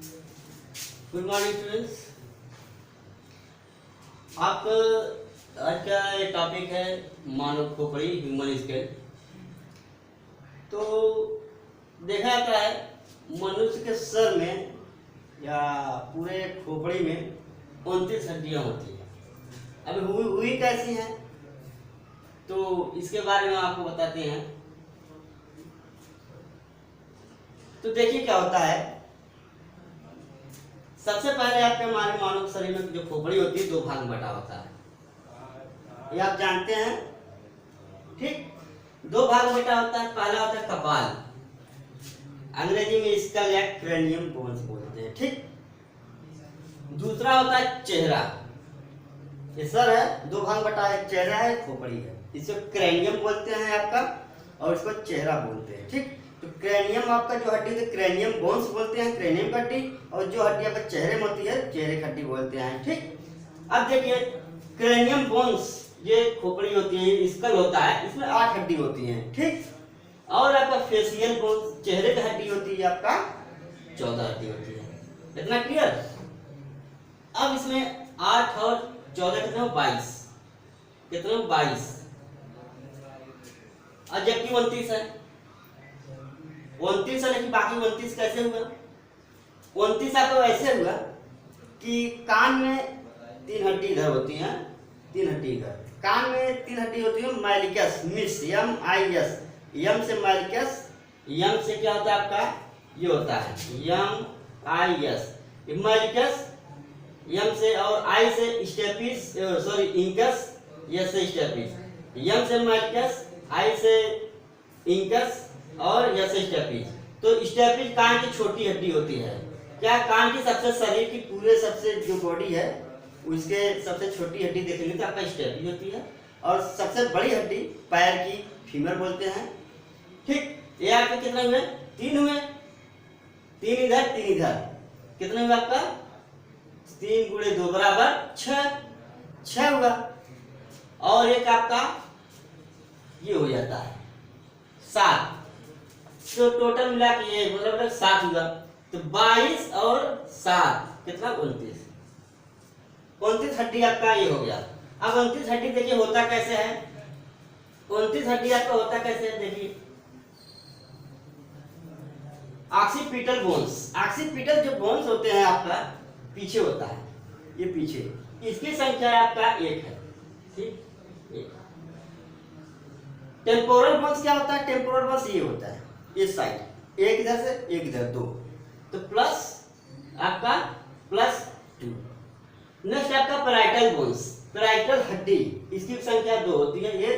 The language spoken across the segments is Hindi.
Good morning students. आपका आज का ये टॉपिक है मानव खोपड़ी, ह्यूमन स्केल। तो देखा जाता है मनुष्य के सर में या पूरे खोपड़ी में 29 हड्डियां होती हैं। अब हुई कैसी हैं, तो इसके बारे में आपको बताते हैं। तो देखिए क्या होता है। सबसे पहले आपके हमारे मानव शरीर में जो खोपड़ी होती है 2 भाग में बटा होता है, ये आप जानते हैं। ठीक, 2 भाग में बटा होता है। पहला होता है कपाल, अंग्रेजी में स्कल या क्रेनियम बोन्स बोलते हैं। ठीक, दूसरा होता है चेहरा। ये सर है, 2 भाग बटा है, चेहरा है, खोपड़ी है। इसको क्रेनियम बोलते हैं आपका, और इसको चेहरा बोलते हैं। ठीक, तो क्रेनियम आपका जो हड्डी है क्रेनियम बोन्स बोलते हैं, क्रेनियम की हड्डी, और जो हड्डी आपका चेहरे में होती है चेहरे की हड्डी बोलते हैं। ठीक, अब देखिए क्रेनियम बोन्स ये खोपड़ी होती है, स्कल होता है, इसमें 8 हड्डी होती हैं। ठीक, और आपका फेशियल बोन्स चेहरे की हड्डी होती है आपका 14 हड्डी होती है। इतना क्लियर। अब इसमें 8 और 14 कितने 22, कितने 22, और जबकि 29 है। 29 है, लेकिन बाकी 29 कैसे हुआ? 29 आपको ऐसे हुआ कि कान में 3 हड्डी इधर होती हैं, 3 हड्डी इधर। कान में 3 हड्डी होती है, माइलिकस, मिस, MIS, यम से माइलिकस, यम से क्या होता है आपका, ये होता है MIS, माइलिकस, यम से, और आई से स्टेपिस, सॉरी इंकस, यस से स्टेपिस, यम से माइलिकस, आई से इंकस, और यस से स्टेपिस। तो स्टेपिस कान की छोटी हड्डी होती है। क्या कान की सबसे शरीर की पूरे सबसे जो बॉडी है उसके सबसे छोटी हड्डी देखेंगे तो आपका स्टेपिस होती है, और सबसे बड़ी हड्डी पैर की फीमर बोलते हैं। ठीक, ये आपके कितने हुए? 3 हुए, 3 इधर 3 इधर, कितने हुए आपका? 3 गुणे 2 बराबर 6 हुआ। और एक आपका ये हो जाता है 7। तो टोटल मिला के ये मतलब 7 हुआ। तो 22 और 7 कितना 29, 29 हड्डी आपका ये हो गया। अब 29 हड्डी देखिए होता कैसे है। 29 हड्डी आपका होता कैसे है, देखिए ऑक्सीपिटल बोन्स, ऑक्सीपिटल जो बोन्स होते हैं आपका पीछे होता है, ये पीछे, इसकी संख्या आपका 1 है। ठीक, 1। टेम्पोरल बोन्स क्या होता है? टेम्पोरल बोन्स ये होता है इस साइड, एक इधर से एक इधर 2, तो प्लस आपका +2। नेक्स्ट आपका पैराइटल बोन्स, पैराइटल हड्डी, इसकी संख्या 2 होती है। ये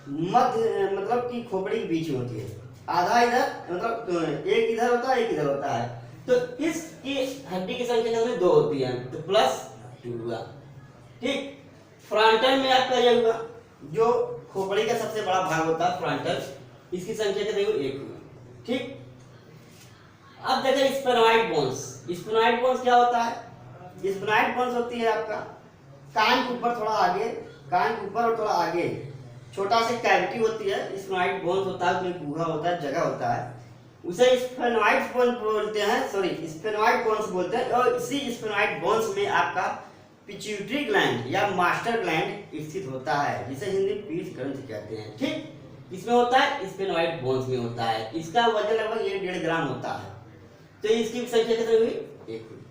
मध्य मतलब कि खोपड़ी के बीच में होती है, आधा इधर मतलब एक इधर होता है एक इधर होता है। तो इसकी हड्डी की संख्या कितनी 2 होती है, तो +2 हुआ। ठीक, फ्रंटल में आपका ये हुआ, जो खोपड़ी का सबसे बड़ा भाग होता है फ्रंटल, इसकी संख्या कितनी हुई 1 हुई। ठीक, अब देखिए स्फेनॉइड बोन्स। स्फेनॉइड बोन्स क्या होता है? स्फेनॉइड बोन्स होती है आपका कान के ऊपर थोड़ा आगे, कान के ऊपर और थोड़ा आगे छोटा सा कैविटी होती है, स्फेनॉइड बोन्स होता है, उसमें गुहा होता है, जगह होता है, उसे स्फेनॉइड बोन्स बोलते हैं, सॉरी स्फेनॉइड बोन्स बोलते हैं। और इसी स्फेनॉइड बोन्स में आपका पिट्यूटरी ग्लैंड या मास्टर ग्लैंड स्थित होता है, जिसे हिंदी में पीठ ग्रंथि कहते हैं। ठीक, इसमें होता है, स्फेनॉइड बोन्स में होता है। इसका वजन लगभग 1.5 ग्राम होता है। तो इसकी संख्या कितनी हुई? 1 हुई।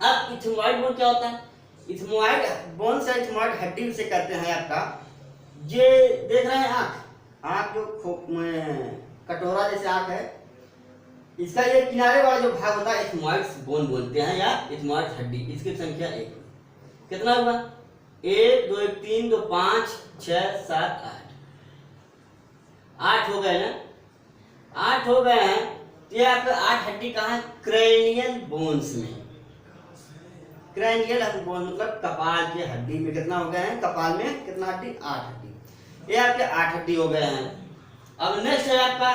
अब इथमोइड बोन क्या होता है? इथमोइड बोन से इथमोइड हड्डी से कहते हैं आपका, ये देख रहे हैं आंख जो कटोरा जैसे आंख है, इसका ये किनारे वाला जो भाग होता है इथमोइड बोन बोलते हैं या इथमोइड हड्डी। इसकी संख्या 1। कितना हुआ? 1 2 1 3 2 5 6 7 8 हो गए ना, 8 हो गए हैं। ये आपका 8 हड्डी कहाँ है? क्रेनियल बोन्स में। क्रेनियल बोन मतलब कपाल की हड्डी में कितना हो गए हैं? कपाल में कितना हड्डी? 8 हड्डी। ये आपके 8 हड्डी हो गए हैं। अब नेक्स्ट है आपका,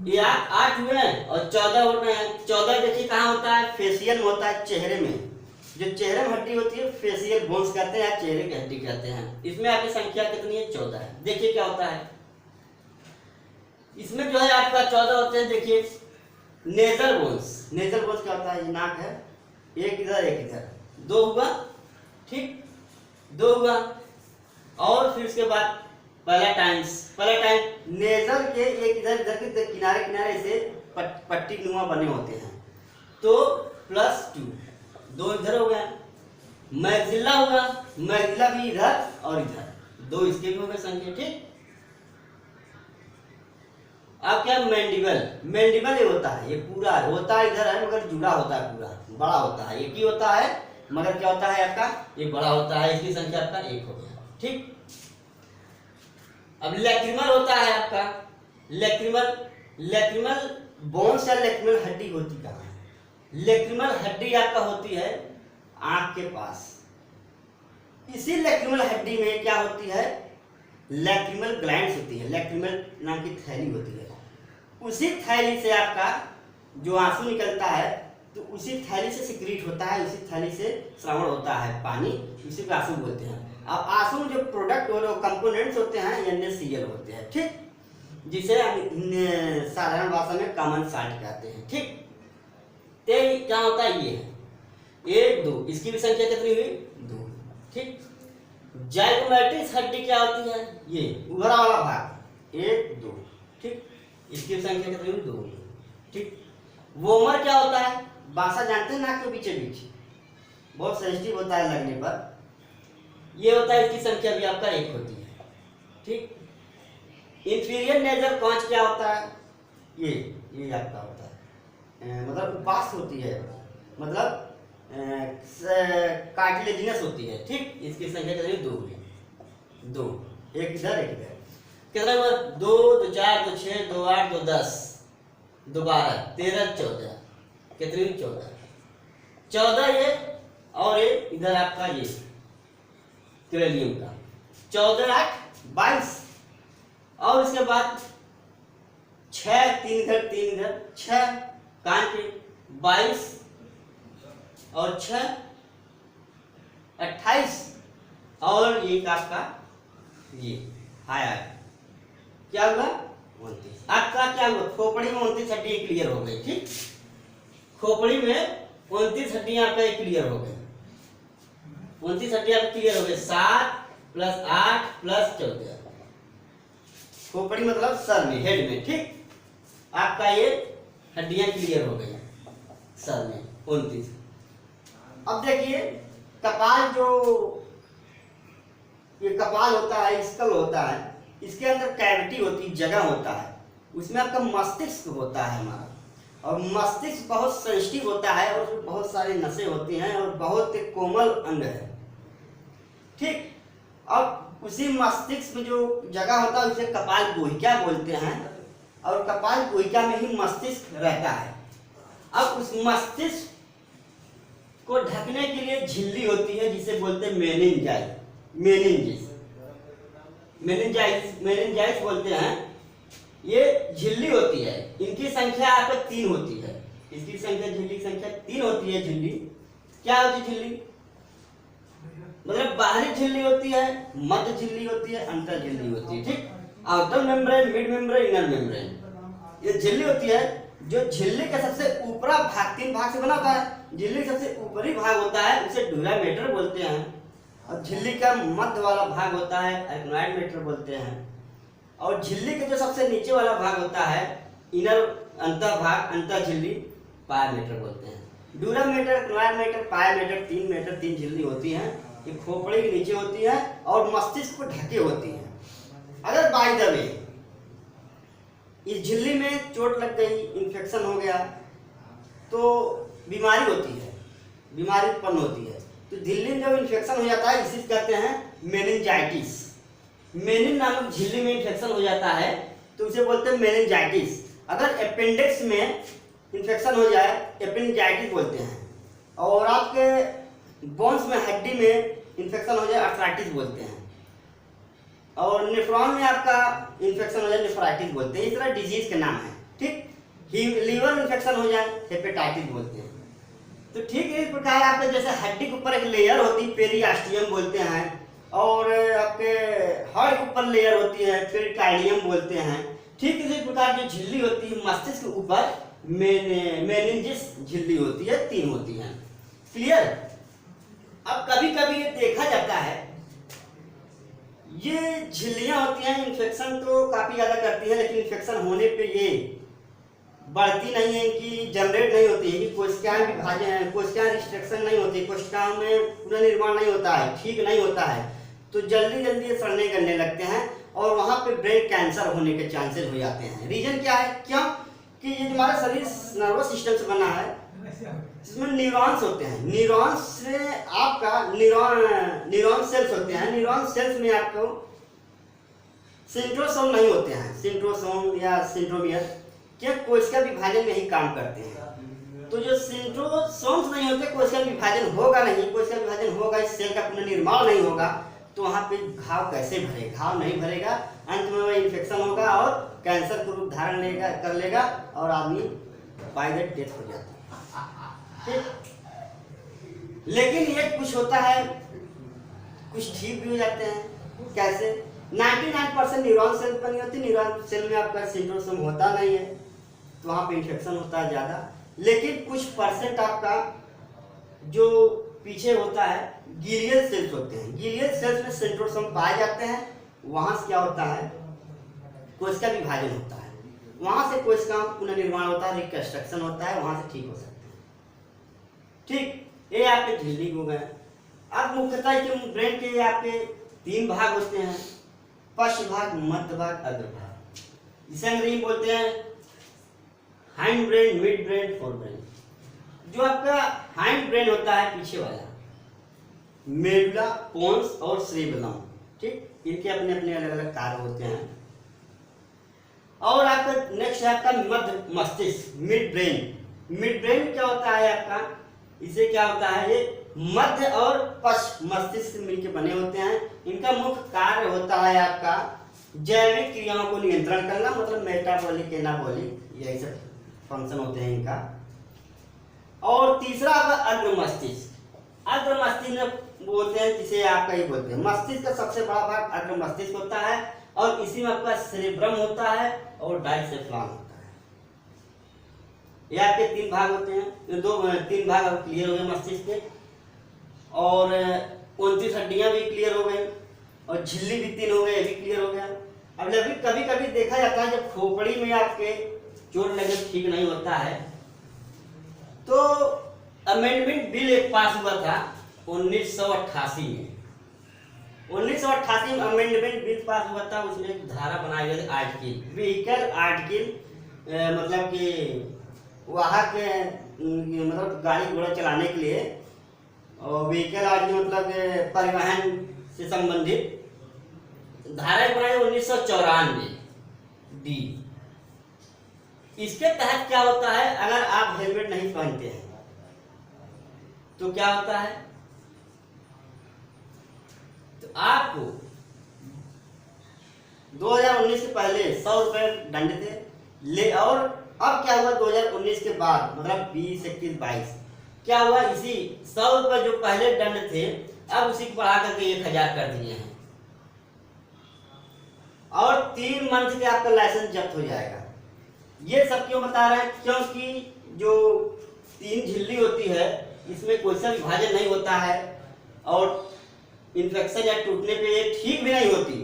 ये 8 हुए हैं और 14 हो रहे हैं। 14 देखिए कहाँ होता है? फेशियल में होता है, चेहरे में। जो चेहरे में हड्डी होती है फेशियल बोन्स कहते हैं या चेहरे की हड्डी कहते हैं। इसमें आपकी संख्या कितनी है? 14 है। देखिए क्या होता है इसमें, जो है आपका 14 होते हैं। देखिए नेजल बोन्स, नेजल बोन्स क्या होता है? ये नाक है, एक इधर एक इधर, दो हुआ, ठीक, दो हुआ। और फिर उसके बाद पैलेटाइन्स, पैलेटाइन नेजल के एक इधर इधर के किनारे किनारे से पट्टी नुमा बने होते हैं, तो +2, दो इधर हो गया। मैक्सिला होगा, मैक्सिला भी इधर और इधर, दो इसके भी हो गए संख्या, ठीक। अब क्या मैंडिबल, मैंडिबल ये होता है, ये पूरा होता है इधर है मगर जुड़ा होता है, पूरा बड़ा होता है, एक ही होता है मगर क्या होता है आपका, ये बड़ा होता है, इसकी संख्या आपका 1 हो गया, ठीक। अब लैक्रिमल होता है आपका, लैक्रिमल, लैक्रिमल बोन्स या लैक्रिमल हड्डी होती कहाँ है? लैक्रिमल हड्डी आपका होती है आंख के पास। इसी लैक्रिमल हड्डी में क्या होती है? लैक्रिमल ग्लैंड्स होती है, लैक्रिमल नाम की थैली होती है। उसी थैली से आपका जो आंसू निकलता है, तो उसी थैली से सिक्रीट होता है, उसी थैली से श्रावण होता है पानी, उसी को आंसू बोलते हैं। अब आंसू में जो प्रोडक्ट और कंपोनेंट्स होते हैं NaCl होते हैं, ठीक, जिसे साधारण भाषा में कॉमन साल्ट कहते हैं, ठीक। तो क्या होता है? ये है 1 2, इसकी भी संख्या कितनी हुई? 2, ठीक। जाइगोमैटिस हड्डी क्या होती है? ये उभरा वाला भाग 1 2, ठीक, इसकी भी संख्या कितनी हुई? 2, ठीक। वोमर क्या होता है? बासा जानते हैं, नाक के बीचे बीच, बहुत सेंसिटिव होता है लगने पर, ये होता है, इसकी संख्या भी आपका 1 होती है, ठीक। इंफीरियर नेजल कॉन्च क्या होता है? ये आपका होता है, मतलब उपास होती है, मतलब कार्टिलेजिनस होती है, ठीक। इसकी संख्या कितनी? 2 हुई, 2, एक इधर एक इधर, कितना हुआ? 2 2 4 2 6 2 8 2 10 2 12 13 14, कितनी? 14 ये, और ये इधर आपका ये क्रेलियम का 14 8 22, और उसके बाद 6 3 इधर 3 इधर, 6 कान के 22 और 6 28, और ये आपका ये हाय क्या हुआ? 29। आपका क्या हुआ? खोपड़ी में 29 हड्डी क्लियर हो गई, ठीक। खोपड़ी में 29 हड्डियां आपका क्लियर हो गई, 29 हड्डियां क्लियर हो गई, 7 + 8 + 14, खोपड़ी मतलब सर में, हेड में, ठीक। आपका ये हड्डियां क्लियर हो गई सर में 29। अब देखिए कपाल, जो ये कपाल होता है, स्कल होता है, इसके अंदर कैविटी होती है, जगह होता है, उसमें आपका मस्तिष्क होता है हमारा, और मस्तिष्क बहुत सेंसिटिव होता है, और उसमें बहुत सारे नसें होती हैं, और बहुत कोमल अंग है, ठीक। अब उसी मस्तिष्क में जो जगह होता है उसे कपाल गुहिका बोलते हैं, और कपाल गुहिका में ही मस्तिष्क रहता है। अब उस मस्तिष्क को ढकने के लिए झिल्ली होती है, जिसे बोलते हैं मेनिंजाइस, मेनिंजाइस बोलते हैं। ये झिल्ली होती है, इनकी संख्या आपको 3 होती है, इसकी संख्या, झिल्ली की संख्या 3 होती है। झिल्ली क्या होती है? झिल्ली मतलब बाहरी झिल्ली होती है, मध्य झिल्ली होती है, अंतर झिल्ली होती है, ठीक। Outer membrane, mid membrane, inner membrane, ये झिल्ली होती है। जो झिल्ली का सबसे ऊपरा भाग 3 भाग से बना होता है, झिल्ली सबसे ऊपरी भाग होता है उसे ड्यूरामेटर बोलते हैं, और झिल्ली का मध्य वाला भाग होता है एराकिनॉइड मेटर बोलते हैं, और झिल्ली का जो सबसे नीचे वाला भाग होता है इनर अंतर भाग, अंतर झिल्ली, पायामेटर बोलते हैं। Dura mater, arachnoid mater, pia mater, 3 mater, 3 झिल्ली होती हैं। ये खोपड़ी के नीचे होती है और मस्तिष्क को ढके होती है। अगर बाय द वे इस झिल्ली में चोट लग गई, इन्फेक्शन हो गया, तो बीमारी होती है, बीमारी उत्पन्न होती है। तो झिल्ली में जब इन्फेक्शन हो जाता है, इसे कहते हैं मेनिंजाइटिस। मेनिन नामक झिल्ली में इन्फेक्शन हो जाता है तो उसे बोलते हैं मेनिंजाइटिस। अगर अपेंडिक्स में इन्फेक्शन हो जाए, एपेंडिजाइटिस बोलते हैं। और आपके बोन्स में, हड्डी में इन्फेक्शन हो जाए, आर्थराइटिस बोलते हैं। और नेफ्रॉन में आपका इन्फेक्शन हो जाए, नेफ्राइटिस बोलते हैं। इस तरह डिजीज के नाम है, ठीक। लीवर इन्फेक्शन हो जाए, हेपेटाइटिस बोलते हैं। तो ठीक इस प्रकार आपके जैसे हड्डी के ऊपर एक लेयर होती है, पेरियास्टियम बोलते हैं, और आपके हार्ट के ऊपर लेयर होती है, पेरिकार्डियम बोलते हैं। ठीक इसी प्रकार जो झिल्ली होती है मस्तिष्क के ऊपर, मेनिंजिस झिल्ली होती है, 3 होती हैं। क्लियर। अब कभी कभी ये देखा जाता है, ये झिल्लियां होती हैं, इन्फेक्शन तो काफी ज्यादा करती है, लेकिन इन्फेक्शन होने पे ये बढ़ती नहीं है, इनकी जनरेट नहीं होती है, कोशिकाएं विभाजन, कोशिकाएं रिस्ट्रिक्शन नहीं होती, कोशिकाओं में पुनर्निर्माण नहीं होता है, ठीक नहीं होता है, तो जल्दी जल्दी ये सड़ने गलने लगते हैं और वहां पे ब्रेन कैंसर होने के चांसेस हो जाते हैं। रीजन क्या है? क्यों कि ये हमारा शरीर नर्वस सिस्टम से बना है, इसमें न्यूरॉन्स होते हैं, न्यूरॉन्स से आपका न्यूरॉन सेल्स होते हैं, न्यूरॉन सेल्स में आपको सेंट्रोसोम नहीं होते हैं, सेंट्रोसोम या सेंट्रोमियर, क्या कोशिका विभाजन में ही काम करते हैं। तो जो सेंट्रोसोम्स नहीं होते, कोशिका विभाजन होगा नहीं, कोशिका विभाजन होगा, इस सेल का पुनर्निर्माण नहीं होगा, तो वहां पे घाव कैसे भरेगा? घाव नहीं भरेगा, अंत में वह इन्फेक्शन होगा और कैंसर को रूप धारण कर लेगा और आदमी बाय द डेथ हो जाता है। लेकिन ये कुछ होता है, कुछ ठीक भी हो जाते हैं। कैसे? 99% न्यूरॉन सेल बनी होती है, न्यूरॉन सेल में आपका सेंट्रोसोम होता नहीं है, तो वहां पे इन्फेक्शन होता है ज्यादा। लेकिन कुछ परसेंट आपका जो पीछे होता है गिलियल सेल्स होते हैं, गिलियल सेल्स में सेंट्रोसोम पाए जाते हैं, वहां से क्या होता है? कोशिका विभाजन होता है, वहां से कोशिका पुनर्निर्माण होता है, रिकंस्ट्रक्शन होता है, वहां से ठीक हो सकता है। ठीक, ये आपके झिल्ली हो गए। अब मुख्यतः कि ब्रेन के आपके 3 भाग होते हैं, पश्च भाग, मध्य भाग, अग्र भाग। इसे अंग्रेजी में बोलते हैं hind brain, mid brain, fore brain. जो आपका हाइंड ब्रेन होता है, पीछे वाला, मेडुला, पोन्स और सेरेबेलम, ठीक, इनके अपने अपने अलग अलग कार्य होते हैं। और आपका नेक्स्ट है आपका मध्य मस्तिष्क, मिड ब्रेन। मिड ब्रेन क्या होता है आपका? इसे क्या होता है? ये मध्य और पश्च मस्तिष्क मिलकर बने होते हैं। इनका मुख्य कार्य होता है आपका जैविक क्रियाओं को नियंत्रण करना, मतलब मेटाबॉलिक, एनाबॉलिक, यही सब फंक्शन होते हैं इनका। और तीसरा आपका अग्र मस्तिष्क। अग्र मस्तिष्क बोलते हैं जिसे आपका ही बोलते हैं, मस्तिष्क का सबसे बड़ा भाग अग्र मस्तिष्क होता है और इसी में आपका सेरेब्रम होता है और डाइसेफ्लॉन होता है। ये आपके 3 भाग होते हैं, 3 भाग अब क्लियर हो गए मस्तिष्क के, और 29 हड्डियां भी क्लियर हो गई और झिल्ली भी 3 हो गए, ये भी क्लियर हो गया। अब कभी कभी देखा जाता है जब खोपड़ी में आपके चोट लगे ठीक नहीं होता है, तो अमेंडमेंट बिल एक पास हुआ था 1988 में। 1988 में अमेंडमेंट बिल पास हुआ था, उसमें एक धारा बनाई गई आर्टिकल, व्हीकल आर्टिकल, मतलब कि वहाँ के मतलब गाड़ी घोड़ा चलाने के लिए, और व्हीकल आर्टिकल मतलब परिवहन से संबंधित धारा बनाई 1994 डी। इसके तहत क्या होता है, अगर आप हेलमेट नहीं पहनते हैं तो क्या होता है, तो आपको 2019 से पहले 100 रुपए दंड थे, ले, और अब क्या हुआ 2019 के बाद, मतलब 20, 21, 22 क्या हुआ, इसी 100 रुपए जो पहले दंड थे अब उसी को बढ़ा करके 1000 कर दिए हैं, और 3 मंथ के आपका लाइसेंस जब्त हो जाएगा। ये सब क्यों बता रहे हैं? क्योंकि जो 3 झिल्ली होती है इसमें कोशिका विभाजन नहीं होता है और इन्फेक्शन या टूटने पे ये ठीक भी नहीं होती,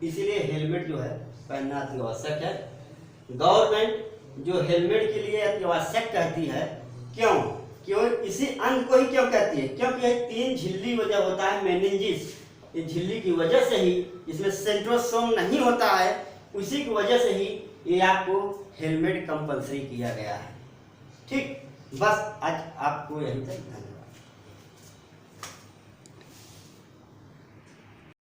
इसीलिए हेलमेट जो है पहनना अति आवश्यक है। गवर्नमेंट जो हेलमेट के लिए अति आवश्यक कहती है, क्यों इसी अंग को ही क्यों कहती है? क्योंकि ये 3 झिल्ली वजह होता है मेनिंजिस, ये झिल्ली की वजह से ही, इसमें सेंट्रोसोम नहीं होता है, उसी की वजह से ही ये आपको हेलमेट कंपलसरी किया गया है। ठीक, बस आज आपको यही तक।